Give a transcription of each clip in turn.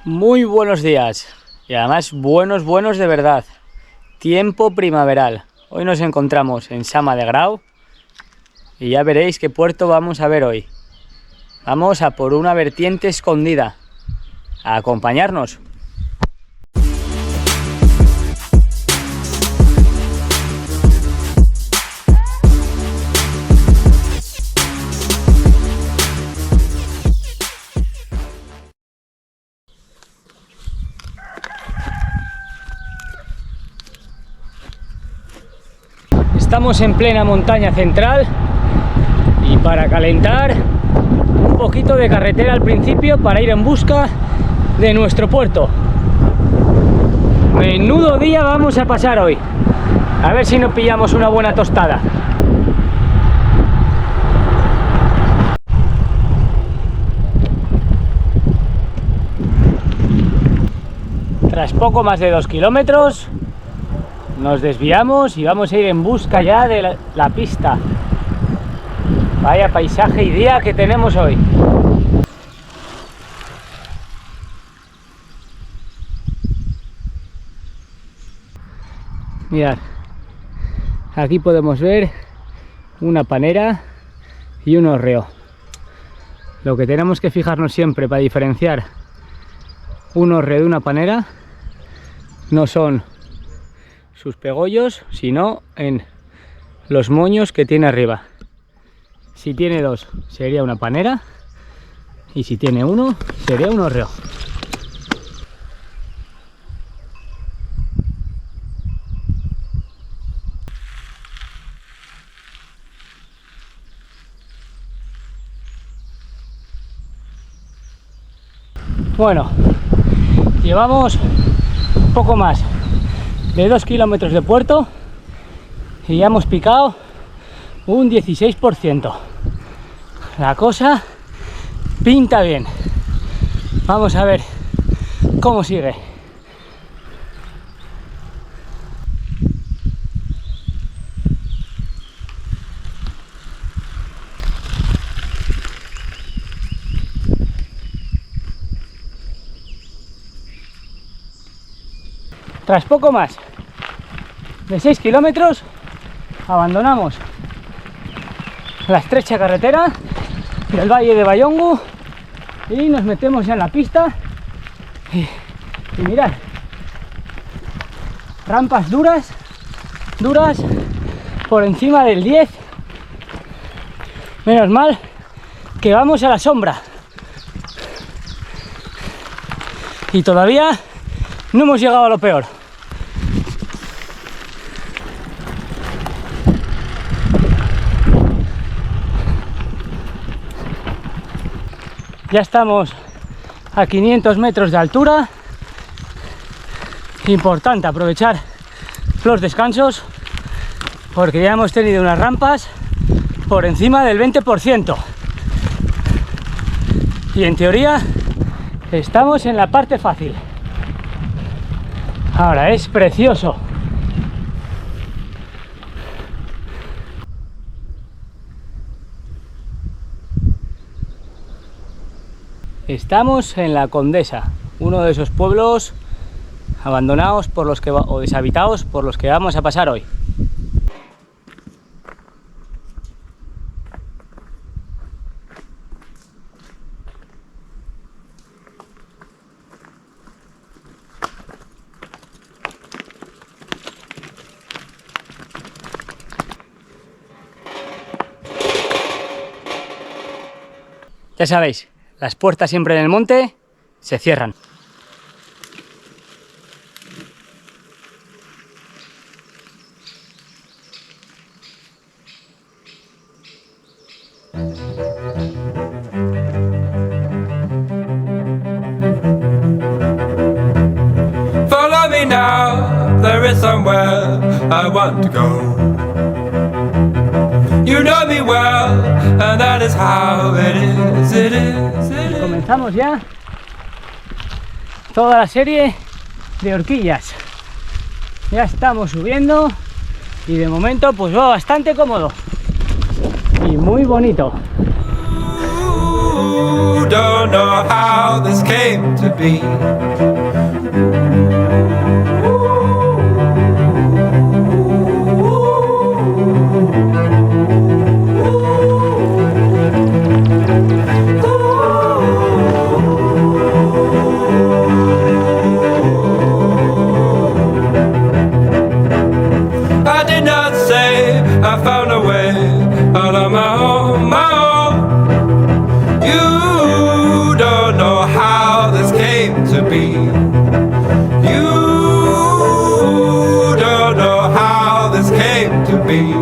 Muy buenos días y además buenos de verdad. Tiempo primaveral. Hoy nos encontramos en Sama de Grau y ya veréis qué puerto vamos a ver hoy. Vamos a por una vertiente escondida. A acompañarnos. Estamos en plena montaña central y para calentar un poquito de carretera al principio para ir en busca de nuestro puerto. Menudo día vamos a pasar hoy. A ver si nos pillamos una buena tostada. Tras poco más de 2 kilómetros nos desviamos y vamos a ir en busca ya de la pista. Vaya paisaje y día que tenemos hoy. Mirad, aquí podemos ver una panera y un hórreo. Lo que tenemos que fijarnos siempre para diferenciar un hórreo de una panera no son sus pegollos, sino en los moños que tiene arriba. Si tiene 2 sería una panera y si tiene 1 sería un hórreo. Bueno, llevamos poco más de 2 kilómetros de puerto y ya hemos picado un 16%. La cosa pinta bien. Vamos a ver cómo sigue. Tras poco más de 6 kilómetros abandonamos la estrecha carretera del Valle de Bayongu y nos metemos ya en la pista y mirad, rampas duras por encima del 10. Menos mal que vamos a la sombra y todavía no hemos llegado a lo peor. Ya estamos a 500 metros de altura. Importante aprovechar los descansos porque ya hemos tenido unas rampas por encima del 20%. Y en teoría estamos en la parte fácil. Ahora es precioso. Estamos en La Condesa, uno de esos pueblos abandonados por los que o deshabitados por los que vamos a pasar hoy. Ya sabéis, las puertas siempre en el monte se cierran. Follow me now, there is somewhere I want to go. You know me well, and that is how it is, it is, it is. Comenzamos ya toda la serie de horquillas. Ya estamos subiendo y de momento pues va bastante cómodo y muy bonito. don't know how this came to be. I did not say I found a way out of my own, my own. You don't know how this came to be. You don't know how this came to be.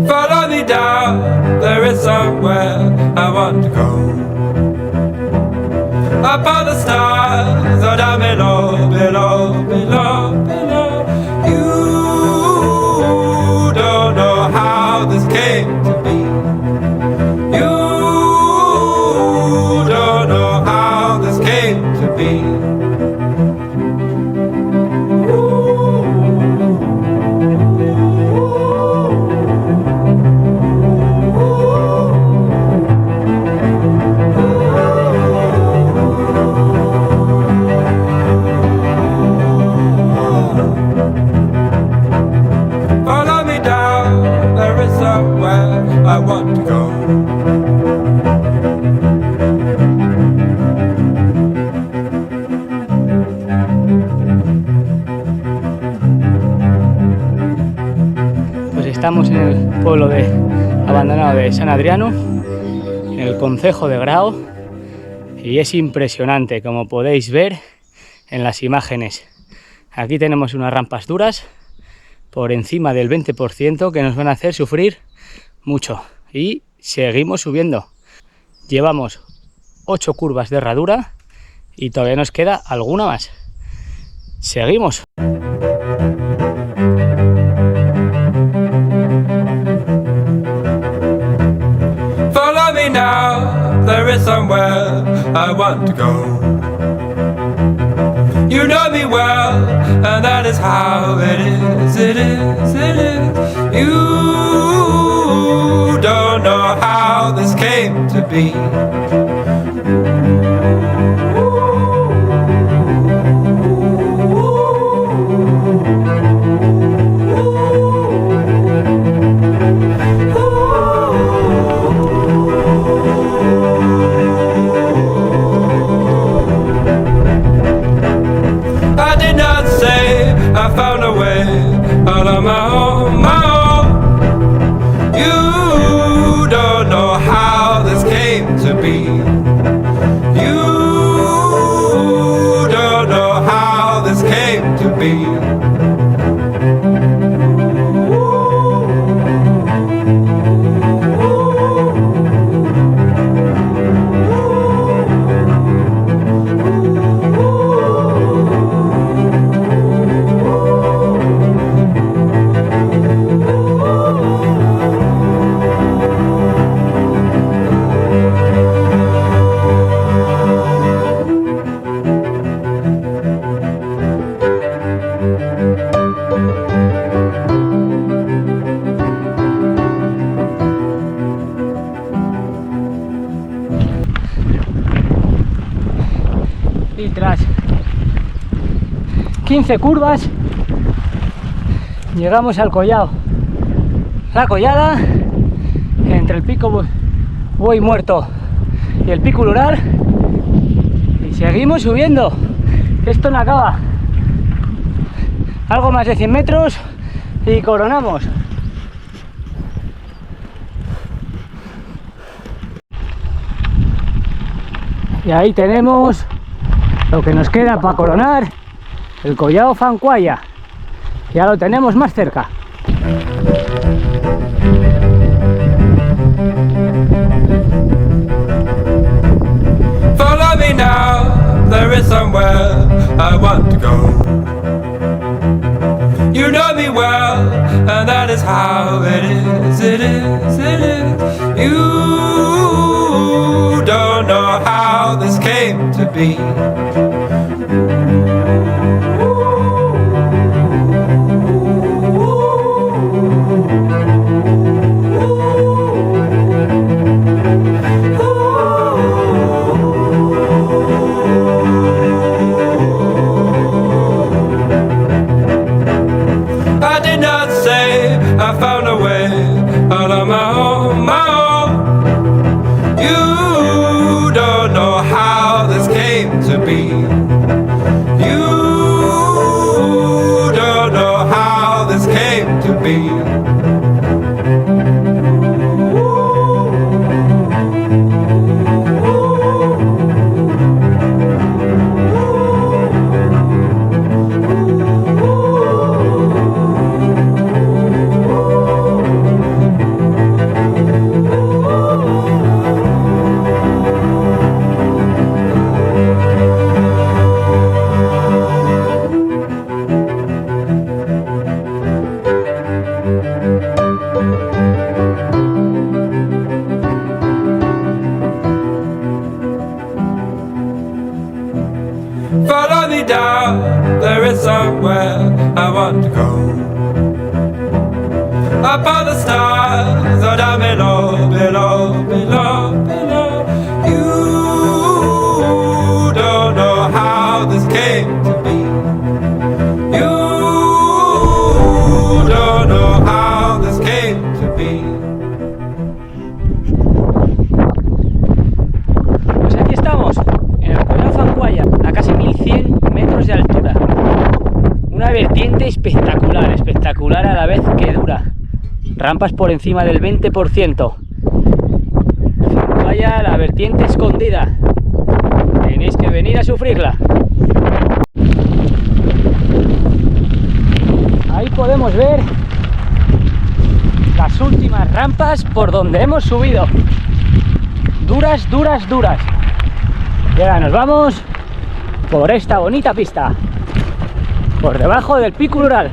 Follow me down, there is somewhere I want to go. Up on the stars, or down below, below, below, below. You don't know how this came to be. You don't know how this came to be. Follow me down, there is somewhere I want to go. Pues estamos en el pueblo abandonado de San Adriano, en el concejo de Grao, y es impresionante, como podéis ver en las imágenes. Aquí tenemos unas rampas duras por encima del 20% que nos van a hacer sufrir mucho, y seguimos subiendo. Llevamos 8 curvas de herradura y todavía nos queda alguna más. Seguimos. Follow me now, there is somewhere I want to go. You know me well, and that is how it is, it is, it is. You don't know how this came to be. I did not say I found a way out of my own, my own. You don't know how this came to be. You don't know how this came to be. Y tras 15 curvas llegamos al collado, la collada entre el pico Buey Muerto y el pico Lurar, y seguimos subiendo. Esto no acaba. Algo más de 100 metros y coronamos. Y ahí tenemos lo que nos queda para coronar el collado Fancuaya. Ya lo tenemos más cerca. Follow me now, there is somewhere I want to go. You know me well, and that is how it is, it is, it is. You don't know how this came to be. I found a way out of my own, my own. You don't know how this came to be. You don't know how this came to be. Follow me down, there is somewhere I want to go. Up on the stars, or down below, below, below, below. You don't know how this came to be. You don't know how this came to be. Pues aquí estamos, en el Collao Fancuaya, a casi 1100 metros de altura. Una vertiente espectacular, espectacular a la vez que dura. Rampas por encima del 20%. Fancuaya, la vertiente escondida. Tenéis que venir a sufrirla. Ahí podemos ver las últimas rampas por donde hemos subido. Duras, duras, duras. Y ahora nos vamos por esta bonita pista, por debajo del Pico Ural.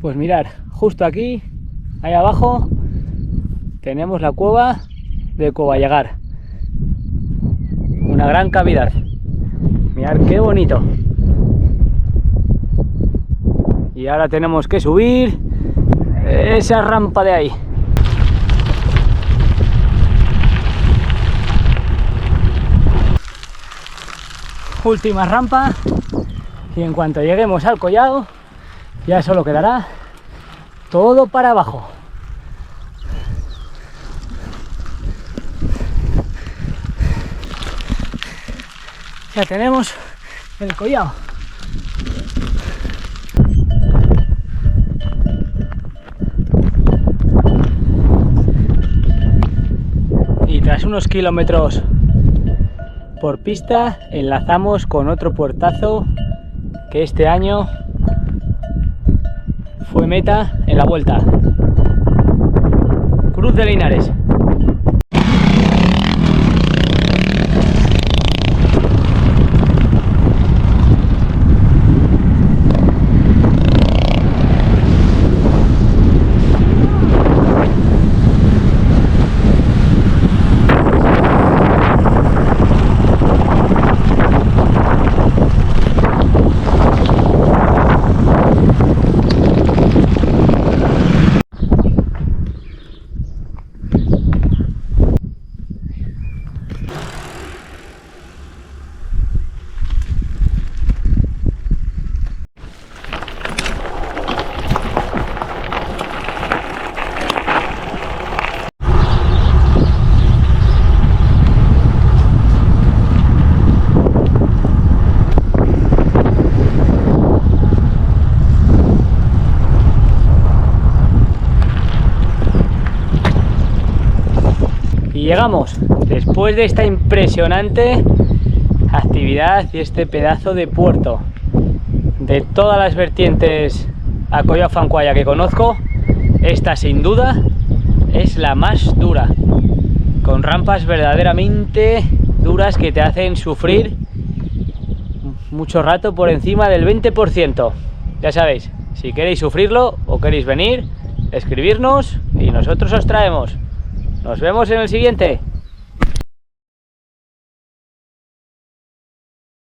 Pues mirad, justo aquí, ahí abajo, tenemos la cueva de Covallegar. Una gran cavidad. Mirad qué bonito. Y ahora tenemos que subir esa rampa de ahí. Última rampa. Y en cuanto lleguemos al collado, ya solo quedará todo para abajo. Ya tenemos el collado. Y tras unos kilómetros por pista, enlazamos con otro puertazo que este año fue meta en la vuelta. Cruz de Linares. llegamos, después de esta impresionante actividad y este pedazo de puerto. De todas las vertientes a Collao Fancuaya que conozco, esta sin duda es la más dura, con rampas verdaderamente duras que te hacen sufrir mucho rato por encima del 20%. Ya sabéis, si queréis sufrirlo o queréis venir, escribirnos y nosotros os traemos. Nos vemos en el siguiente.